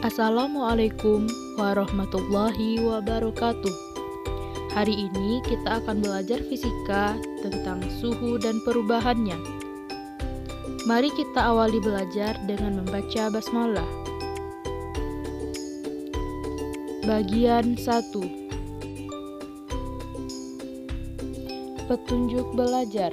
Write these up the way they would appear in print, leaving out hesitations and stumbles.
Assalamualaikum warahmatullahi wabarakatuh. Hari ini kita akan belajar fisika tentang suhu dan perubahannya. Mari kita awali belajar dengan membaca basmalah. Bagian 1. Petunjuk belajar.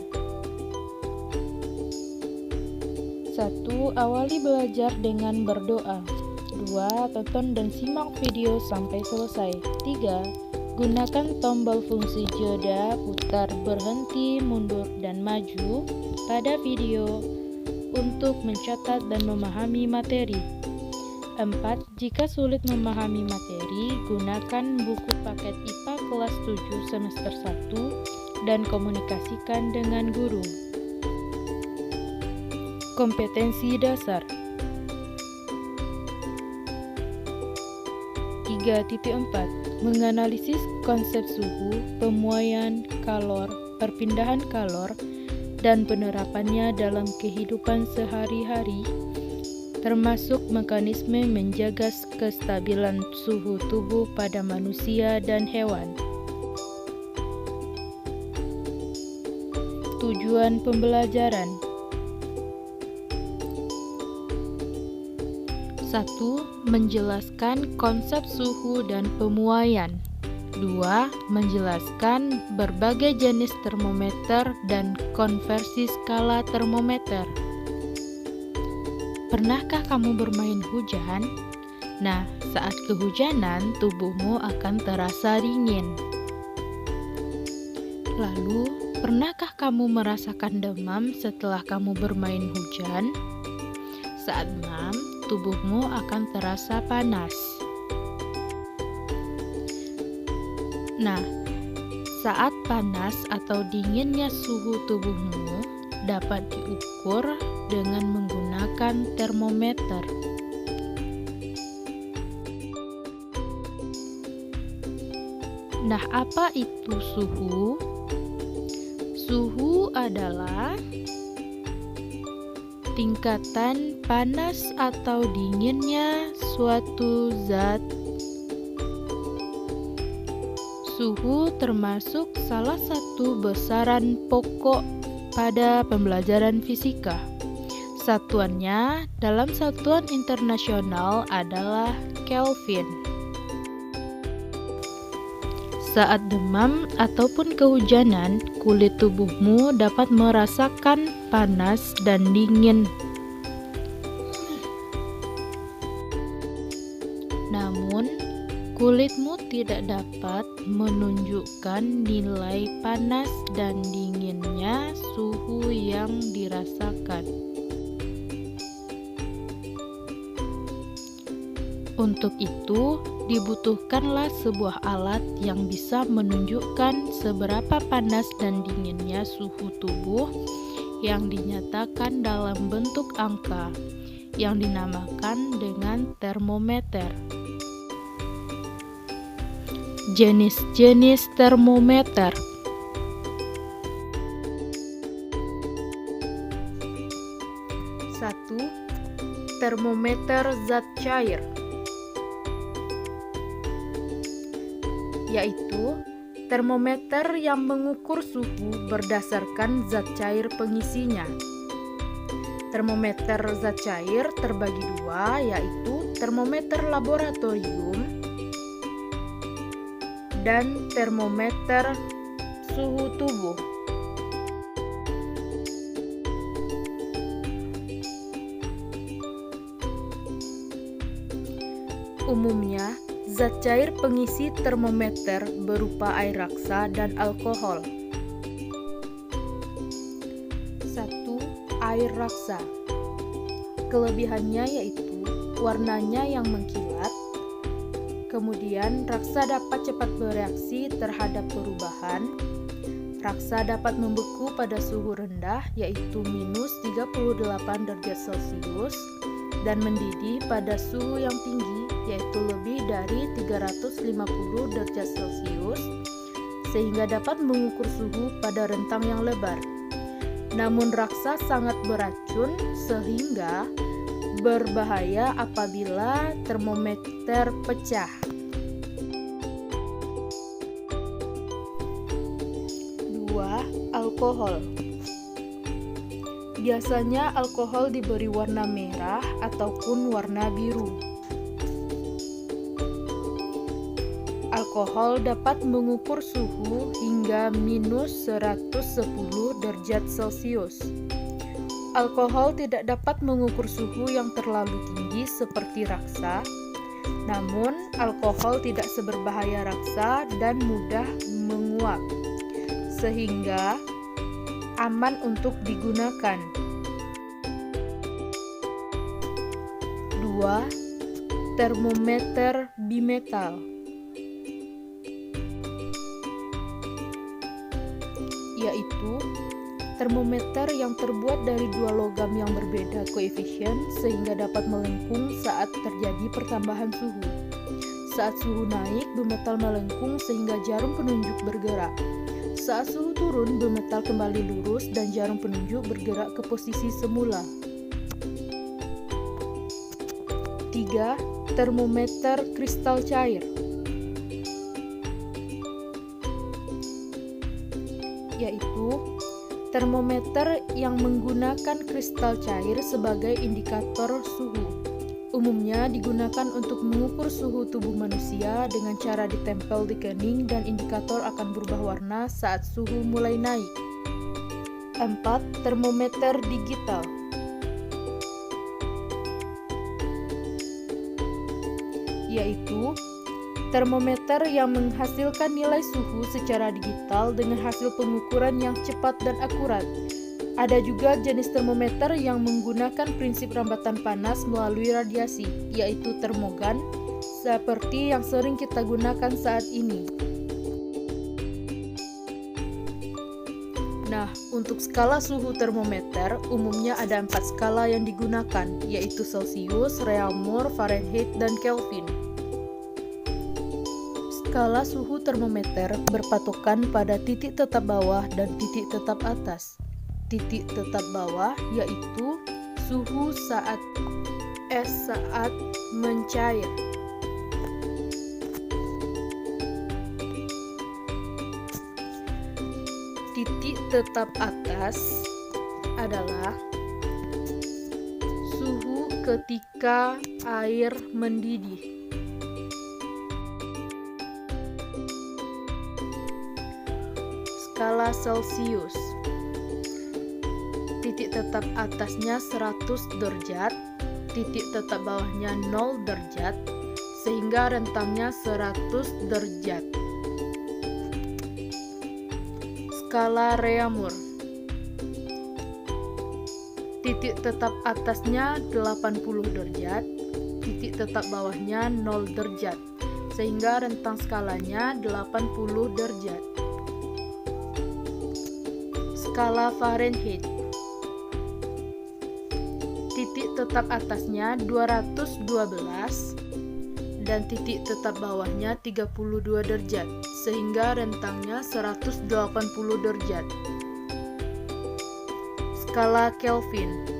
1. Awali belajar dengan berdoa. 2. Tonton dan simak video sampai selesai. 3. Gunakan tombol fungsi jeda, putar, berhenti, mundur, dan maju pada video untuk mencatat dan memahami materi. 4. Jika sulit memahami materi, gunakan buku paket IPA kelas 7 semester 1 dan komunikasikan dengan guru. Kompetensi dasar. 3.4 Menganalisis konsep suhu, pemuaian kalor, perpindahan kalor, dan penerapannya dalam kehidupan sehari-hari, termasuk mekanisme menjaga kestabilan suhu tubuh pada manusia dan hewan. Tujuan pembelajaran. 1. Menjelaskan konsep suhu dan pemuaian. 2. Menjelaskan berbagai jenis termometer dan konversi skala termometer. Pernahkah kamu bermain hujan? Nah, saat kehujanan, tubuhmu akan terasa dingin. Lalu, pernahkah kamu merasakan demam setelah kamu bermain hujan? Saat demam, tubuhmu akan terasa panas. Nah, saat panas atau dinginnya suhu tubuhmu dapat diukur dengan menggunakan termometer. Nah, apa itu suhu? Suhu adalah tingkatan panas atau dinginnya suatu zat. Suhu termasuk salah satu besaran pokok pada pembelajaran fisika. Satuannya dalam satuan internasional adalah Kelvin. Saat demam ataupun kehujanan, kulit tubuhmu dapat merasakan panas dan dingin. Namun, kulitmu tidak dapat menunjukkan nilai panas dan dinginnya suhu yang dirasakan. Untuk itu, dibutuhkanlah sebuah alat yang bisa menunjukkan seberapa panas dan dinginnya suhu tubuh yang dinyatakan dalam bentuk angka, yang dinamakan dengan termometer. Jenis-jenis termometer. 1. Termometer zat cair, yaitu termometer yang mengukur suhu berdasarkan zat cair pengisinya. Termometer zat cair terbagi dua, yaitu termometer laboratorium dan termometer suhu tubuh. Umumnya, zat cair pengisi termometer berupa air raksa dan alkohol. 1. Air raksa. Kelebihannya yaitu warnanya yang mengkilat. Kemudian, raksa dapat cepat bereaksi terhadap perubahan. Raksa dapat membeku pada suhu rendah yaitu minus 38 derajat Celcius dan mendidih pada suhu yang tinggi yaitu lebih dari 350 derajat Celcius sehingga dapat mengukur suhu pada rentang yang lebar. Namun raksa sangat beracun sehingga berbahaya apabila termometer pecah. 2. Alkohol. Biasanya alkohol diberi warna merah ataupun warna biru. Alkohol dapat mengukur suhu hingga minus 110 derajat Celcius. Alkohol tidak dapat mengukur suhu yang terlalu tinggi seperti raksa, namun alkohol tidak seberbahaya raksa dan mudah menguap, sehingga aman untuk digunakan. 2. Termometer bimetal, yaitu termometer yang terbuat dari dua logam yang berbeda koefisien sehingga dapat melengkung saat terjadi pertambahan suhu. Saat suhu naik, bimetal melengkung sehingga jarum penunjuk bergerak. Saat suhu turun, bimetal kembali lurus dan jarum penunjuk bergerak ke posisi semula. 3. Termometer kristal cair, yaitu termometer yang menggunakan kristal cair sebagai indikator suhu. Umumnya digunakan untuk mengukur suhu tubuh manusia dengan cara ditempel di kening dan indikator akan berubah warna saat suhu mulai naik. 4. Termometer digital, yaitu termometer yang menghasilkan nilai suhu secara digital dengan hasil pengukuran yang cepat dan akurat. Ada juga jenis termometer yang menggunakan prinsip rambatan panas melalui radiasi, yaitu termogan, seperti yang sering kita gunakan saat ini. Nah, untuk skala suhu termometer, umumnya ada 4 skala yang digunakan, yaitu Celcius, Reaumur, Fahrenheit, dan Kelvin. Skala suhu termometer berpatokan pada titik tetap bawah dan titik tetap atas. Titik tetap bawah yaitu suhu saat es saat mencair. Titik tetap atas adalah suhu ketika air mendidih. Skala Celcius, titik tetap atasnya 100 derajat, titik tetap bawahnya 0 derajat, sehingga rentangnya 100 derajat. Skala Reaumur, titik tetap atasnya 80 derajat, titik tetap bawahnya 0 derajat, sehingga rentang skalanya 80 derajat. Skala Fahrenheit, titik tetap atasnya 212 dan titik tetap bawahnya 32 derajat, sehingga rentangnya 180 derajat. Skala Kelvin,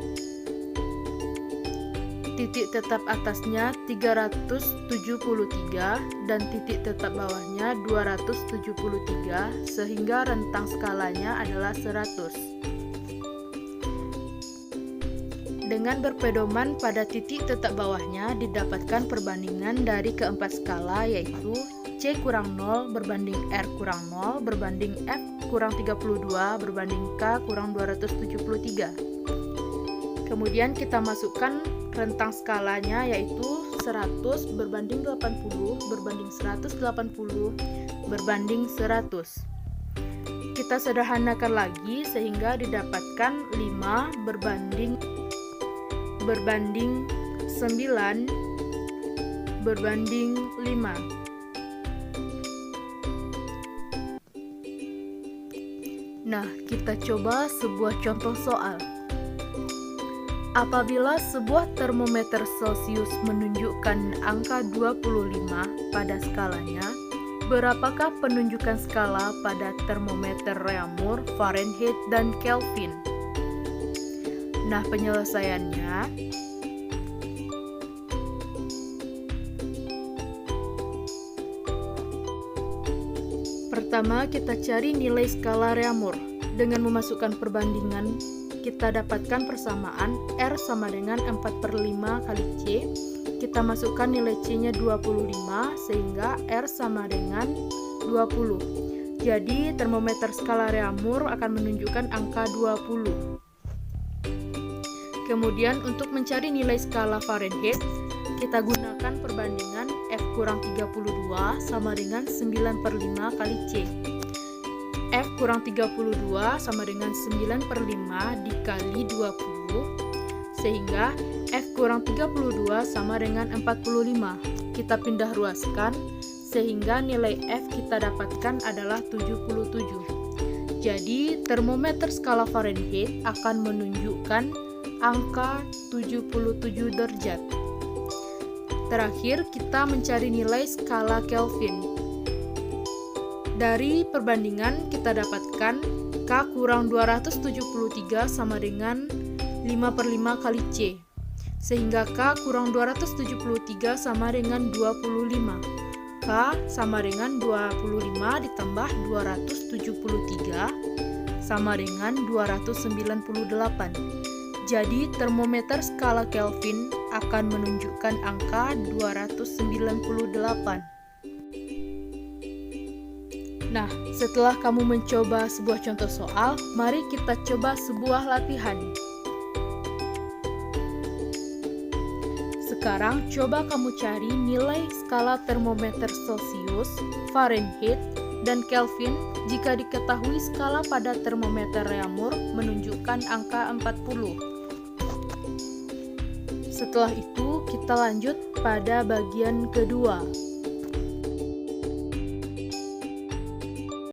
titik tetap atasnya 373 dan titik tetap bawahnya 273, sehingga rentang skalanya adalah 100. Dengan berpedoman pada titik tetap bawahnya didapatkan perbandingan dari keempat skala, yaitu C kurang 0 berbanding R kurang 0 berbanding F kurang 32 berbanding K kurang 273. Kemudian kita masukkan rentang skalanya, yaitu 100 berbanding 80 berbanding 180 berbanding 100. Kita sederhanakan lagi sehingga didapatkan 5 berbanding 9 berbanding 5. Nah, kita coba sebuah contoh soal. Apabila sebuah termometer Celcius menunjukkan angka 25 pada skalanya, berapakah penunjukan skala pada termometer Reaumur, Fahrenheit, dan Kelvin? Nah, penyelesaiannya, Pertama, kita cari nilai skala Reaumur. Dengan memasukkan perbandingan, kita dapatkan persamaan R sama dengan 4/5 kali C. Kita masukkan nilai C-nya 25, sehingga R sama dengan 20. Jadi, termometer skala Reaumur akan menunjukkan angka 20. Kemudian, untuk mencari nilai skala Fahrenheit, kita gunakan perbandingan F kurang 32 sama dengan 9/5 kali C. F kurang 32 sama dengan 9/5 dikali 20, sehingga F kurang 32 sama dengan 45. Kita pindah ruaskan, sehingga nilai F kita dapatkan adalah 77. Jadi, termometer skala Fahrenheit akan menunjukkan angka 77 derajat. Terakhir, kita mencari nilai skala Kelvin. Dari perbandingan kita dapatkan K kurang 273 sama dengan 5/5 kali C, sehingga K kurang 273 sama dengan 25. K sama dengan 25 ditambah 273 sama dengan 298. Jadi termometer skala Kelvin akan menunjukkan angka 298. Nah, setelah kamu mencoba sebuah contoh soal, mari kita coba sebuah latihan. Sekarang coba kamu cari nilai skala termometer Celcius, Fahrenheit, dan Kelvin jika diketahui skala pada termometer Reaumur menunjukkan angka 40. Setelah itu, kita lanjut pada bagian kedua.